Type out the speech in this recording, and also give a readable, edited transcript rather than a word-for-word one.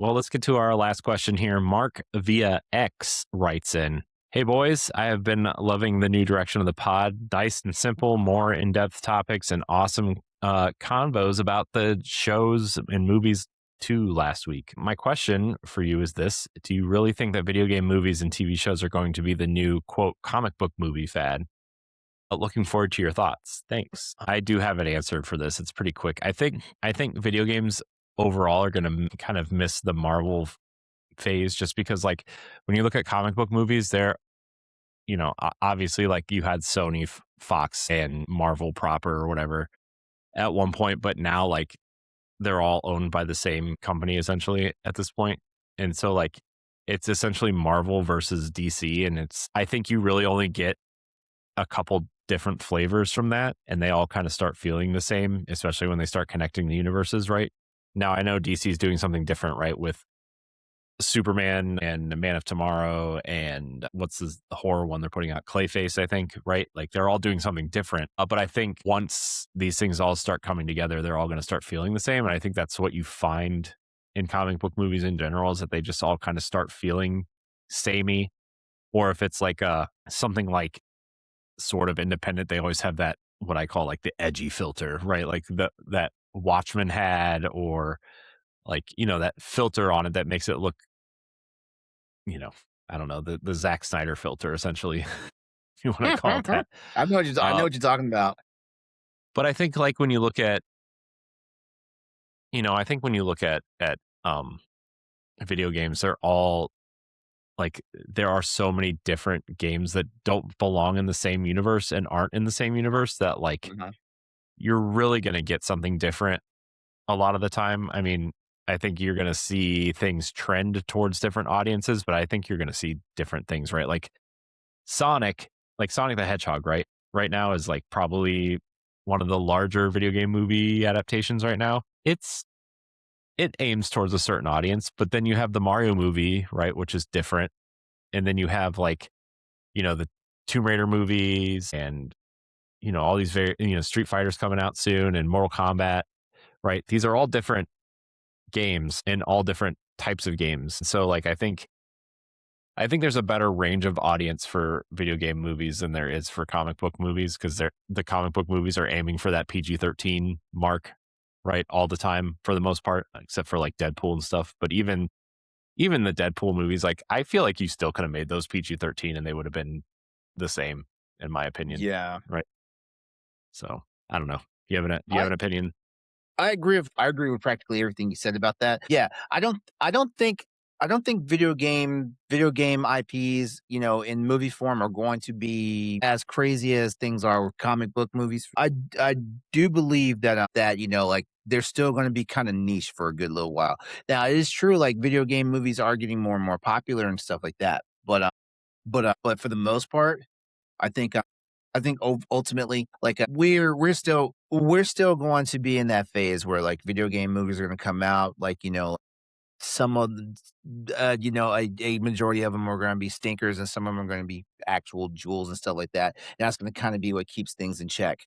Well, let's get to our last question here. Mark via X writes in, "Hey boys, I have been loving the new direction of the pod. Nice and simple, more in-depth topics and awesome convos about the shows and movies too last week. My question for you is this: do you really think that video game movies and TV shows are going to be the new quote comic book movie fad? Looking forward to your thoughts. Thanks." I do have an answer for this. It's pretty quick. I think video games overall are going to kind of miss the Marvel phase, just because like when you look at comic book movies, they're obviously like you had Sony, Fox, and Marvel proper or whatever at one point, but now like they're all owned by the same company essentially at this point. And so like it's essentially Marvel versus DC, and I think you really only get a couple different flavors from that, and they all kind of start feeling the same, especially when they start connecting the universes, right? Now I know DC is doing something different, right, with Superman and Man of Tomorrow, and what's the horror one they're putting out, Clayface, I think, right? Like they're all doing something different. But I think once these things all start coming together, they're all going to start feeling the same. And I think that's what you find in comic book movies in general, is that they just all kind of start feeling samey. Or if it's like something like sort of independent, they always have that what I call like the edgy filter, right? Like that Watchmen had, or like that filter on it that makes it look, I don't know, the Zack Snyder filter, essentially, if you want to call it that. I know what you're talking about. But I think like when you look at, I think when you look at video games, they're all like, there are so many different games that don't belong in the same universe and aren't in the same universe, that like Uh-huh. you're really going to get something different a lot of the time. I mean, I think you're going to see things trend towards different audiences, but I think you're going to see different things, right? Like Sonic, like Sonic the Hedgehog, right? Right now is like probably one of the larger video game movie adaptations right now. It aims towards a certain audience, but then you have the Mario movie, right, which is different. And then you have like, the Tomb Raider movies, and all these very, Street Fighters coming out soon, and Mortal Kombat, right? These are all different games and all different types of games. So like I think there's a better range of audience for video game movies than there is for comic book movies, because the comic book movies are aiming for that PG-13 mark, right, all the time for the most part, except for like Deadpool and stuff. But even the Deadpool movies, like I feel like you still could have made those PG-13 and they would have been the same, in my opinion, Yeah. right? So I don't know. Do you have an opinion? I agree with practically everything you said about that. Yeah, I don't think video game IPs, in movie form are going to be as crazy as things are with comic book movies. I do believe that like they're still going to be kind of niche for a good little while. Now, it is true, like video game movies are getting more and more popular and stuff like that. But for the most part, I think ultimately, like, we're still going to be in that phase where like video game movies are going to come out, like, some of a majority of them are going to be stinkers, and some of them are going to be actual jewels and stuff like that. And that's going to kind of be what keeps things in check.